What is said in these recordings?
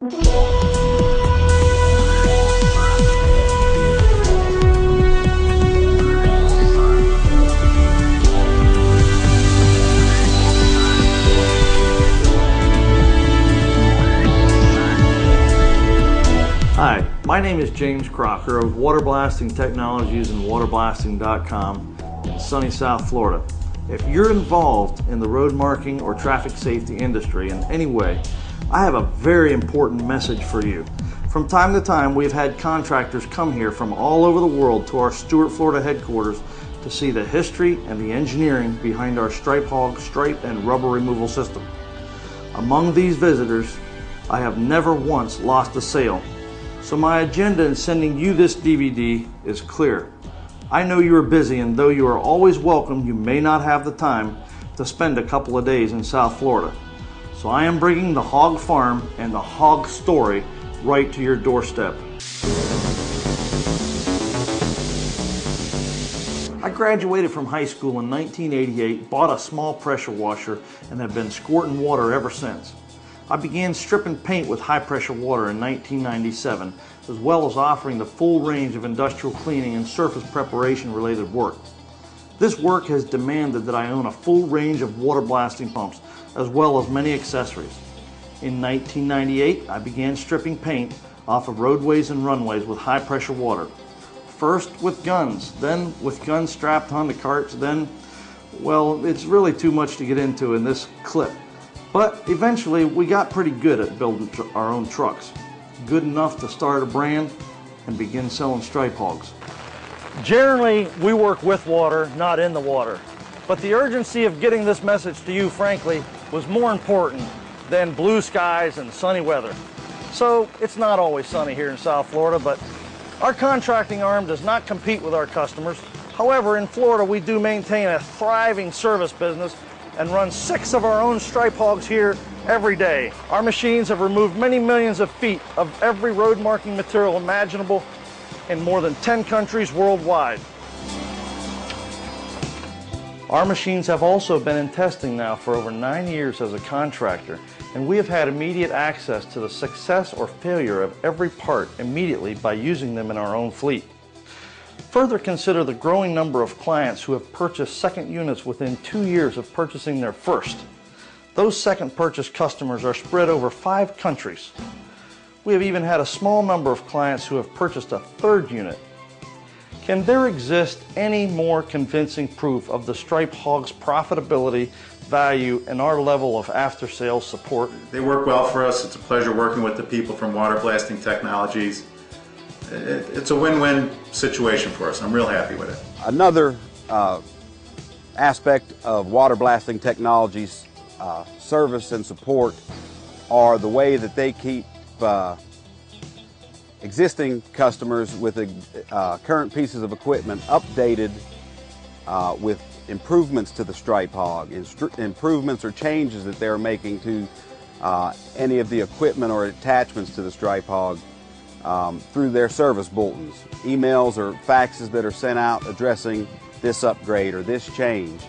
Hi, my name is James Crocker of Water Blasting Technologies and waterblasting.com in sunny South Florida. If you're involved in the road marking or traffic safety industry in any way, I have a very important message for you. From time to time, we've had contractors come here from all over the world to our Stuart, Florida headquarters to see the history and the engineering behind our Stripe Hog stripe and rubber removal system. Among these visitors, I have never once lost a sale. So my agenda in sending you this DVD is clear. I know you are busy, and though you are always welcome, you may not have the time to spend a couple of days in South Florida. So I am bringing the hog farm and the hog story right to your doorstep. I graduated from high school in 1988, bought a small pressure washer, and have been squirting water ever since. I began stripping paint with high pressure water in 1997, as well as offering the full range of industrial cleaning and surface preparation related work. This work has demanded that I own a full range of water blasting pumps, as well as many accessories. In 1998, I began stripping paint off of roadways and runways with high pressure water. First with guns, then with guns strapped onto carts, then, well, it's really too much to get into in this clip. But eventually we got pretty good at building our own trucks. Good enough to start a brand and begin selling stripe hogs. Generally, we work with water, not in the water. But the urgency of getting this message to you, frankly, was more important than blue skies and sunny weather. So it's not always sunny here in South Florida, but our contracting arm does not compete with our customers. However, in Florida, we do maintain a thriving service business and run 6 of our own stripe hogs here every day. Our machines have removed many millions of feet of every road marking material imaginable in more than 10 countries worldwide. Our machines have also been in testing now for over 9 years as a contractor, and we have had immediate access to the success or failure of every part immediately by using them in our own fleet. Further, consider the growing number of clients who have purchased second units within 2 years of purchasing their first. Those second purchase customers are spread over 5 countries. We have even had a small number of clients who have purchased a third unit. Can there exist any more convincing proof of the Stripe Hog's profitability, value, and our level of after-sales support? They work well for us. It's a pleasure working with the people from Water Blasting Technologies. It's a win-win situation for us. I'm real happy with it. Another aspect of Water Blasting Technologies service and support are the way that they keep existing customers with current pieces of equipment updated with improvements to the Stripe Hog, improvements or changes that they're making to any of the equipment or attachments to the Stripe Hog. Through their service bulletins, emails or faxes that are sent out addressing this upgrade or this change.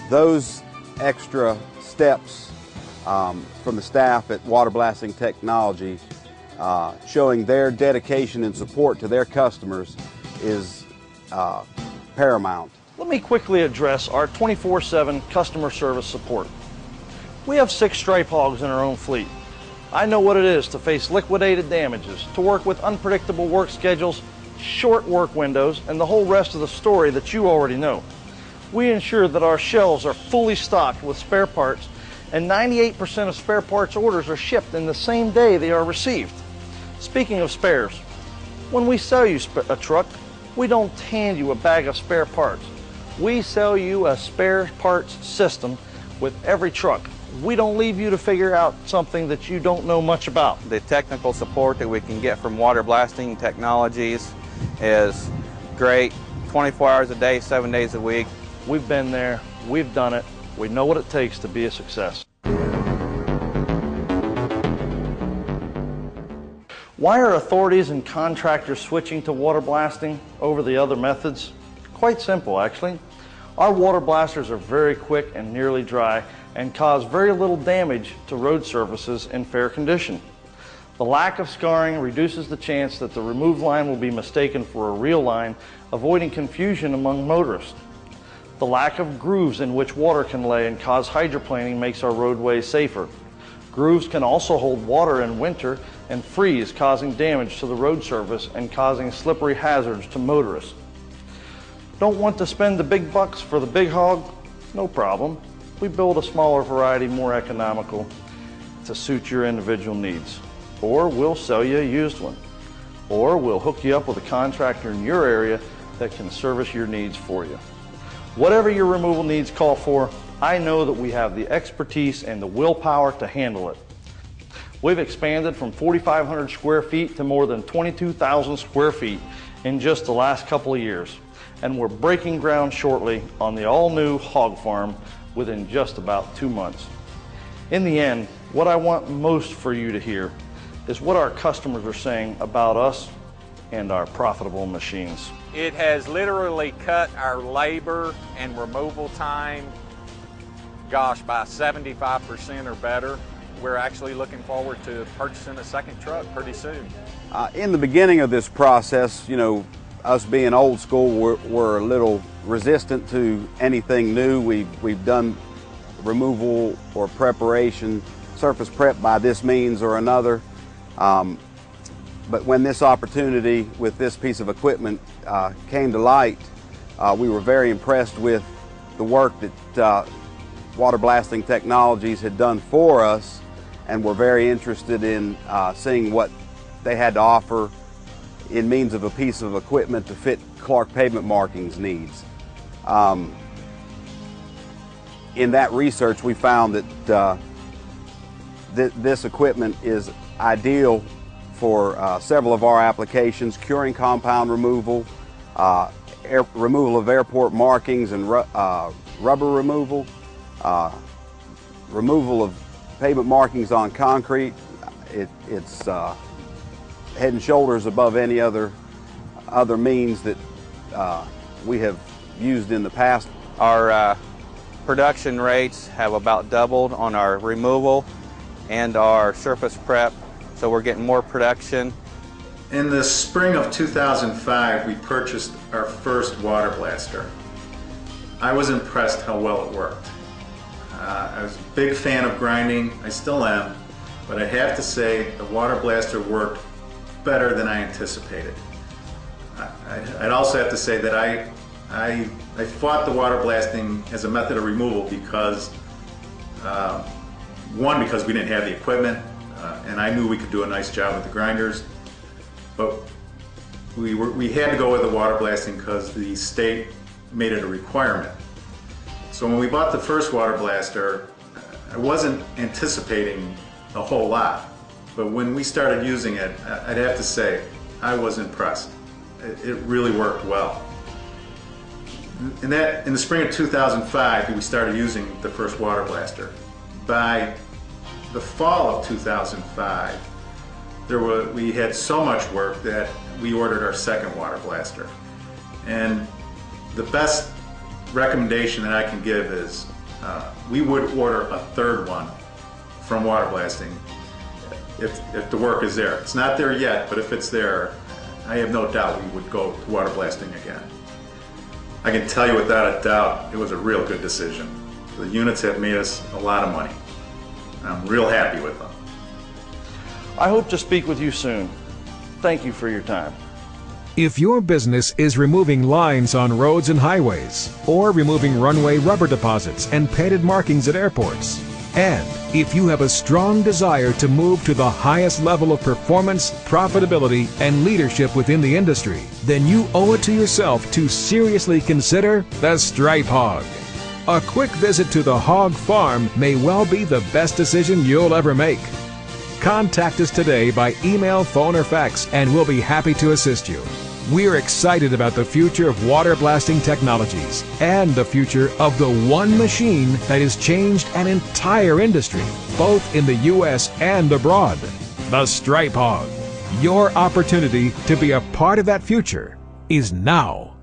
Those extra steps from the staff at Water Blasting Technology showing their dedication and support to their customers is paramount. Let me quickly address our 24/7 customer service support. We have 6 stripe hogs in our own fleet. I know what it is to face liquidated damages, to work with unpredictable work schedules, short work windows, and the whole rest of the story that you already know. We ensure that our shelves are fully stocked with spare parts, and 98% of spare parts orders are shipped in the same day they are received. Speaking of spares, when we sell you a truck, we don't hand you a bag of spare parts. We sell you a spare parts system with every truck. We don't leave you to figure out something that you don't know much about. The technical support that we can get from Water Blasting Technologies is great. 24 hours a day, 7 days a week. We've been there, we've done it, we know what it takes to be a success. Why are authorities and contractors switching to water blasting over the other methods? Quite simple, actually. Our water blasters are very quick and nearly dry and cause very little damage to road surfaces in fair condition. The lack of scarring reduces the chance that the removed line will be mistaken for a real line, avoiding confusion among motorists. The lack of grooves in which water can lay and cause hydroplaning makes our roadways safer. Grooves can also hold water in winter and freeze, causing damage to the road surface and causing slippery hazards to motorists. Don't want to spend the big bucks for the big hog? No problem. We build a smaller variety more economical to suit your individual needs. Or we'll sell you a used one. Or we'll hook you up with a contractor in your area that can service your needs for you. Whatever your removal needs call for, I know that we have the expertise and the willpower to handle it. We've expanded from 4,500 square feet to more than 22,000 square feet in just the last couple of years. And we're breaking ground shortly on the all-new hog farm within just about 2 months. In the end, what I want most for you to hear is what our customers are saying about us and our profitable machines. It has literally cut our labor and removal time, gosh, by 75% or better. We're actually looking forward to purchasing a second truck pretty soon. In the beginning of this process, us being old school, we're a little resistant to anything new. We've done removal or preparation, surface prep by this means or another. But when this opportunity with this piece of equipment came to light, we were very impressed with the work that Water Blasting Technologies had done for us, and were very interested in seeing what they had to offer in means of a piece of equipment to fit Clark Pavement Markings needs. In that research, we found that this equipment is ideal for several of our applications: curing compound removal, removal of airport markings and rubber removal, removal of pavement markings on concrete. It's head and shoulders above any other means that we have used in the past. Our production rates have about doubled on our removal and our surface prep, so we're getting more production. In the spring of 2005, we purchased our first water blaster. I was impressed how well it worked. I was a big fan of grinding, I still am, but I have to say the water blaster worked better than I anticipated. I'd also have to say that I fought the water blasting as a method of removal because, one, because we didn't have the equipment, and I knew we could do a nice job with the grinders, but we had to go with the water blasting because the state made it a requirement. So when we bought the first water blaster, I wasn't anticipating a whole lot, but when we started using it, I'd have to say I was impressed. It really worked well. In the spring of 2005, we started using the first water blaster. By the fall of 2005, we had so much work that we ordered our second water blaster. And the best recommendation that I can give is we would order a third one from water blasting if the work is there. It's not there yet, but if it's there, I have no doubt we would go to water blasting again. I can tell you without a doubt, it was a real good decision. The units have made us a lot of money. I'm real happy with them. I hope to speak with you soon. Thank you for your time. If your business is removing lines on roads and highways, or removing runway rubber deposits and painted markings at airports, and if you have a strong desire to move to the highest level of performance, profitability, and leadership within the industry, then you owe it to yourself to seriously consider the Stripe Hog. A quick visit to the hog farm may well be the best decision you'll ever make. Contact us today by email, phone, or fax, and we'll be happy to assist you. We're excited about the future of water blasting technologies and the future of the one machine that has changed an entire industry, both in the U.S. and abroad. The Stripe Hog. Your opportunity to be a part of that future is now.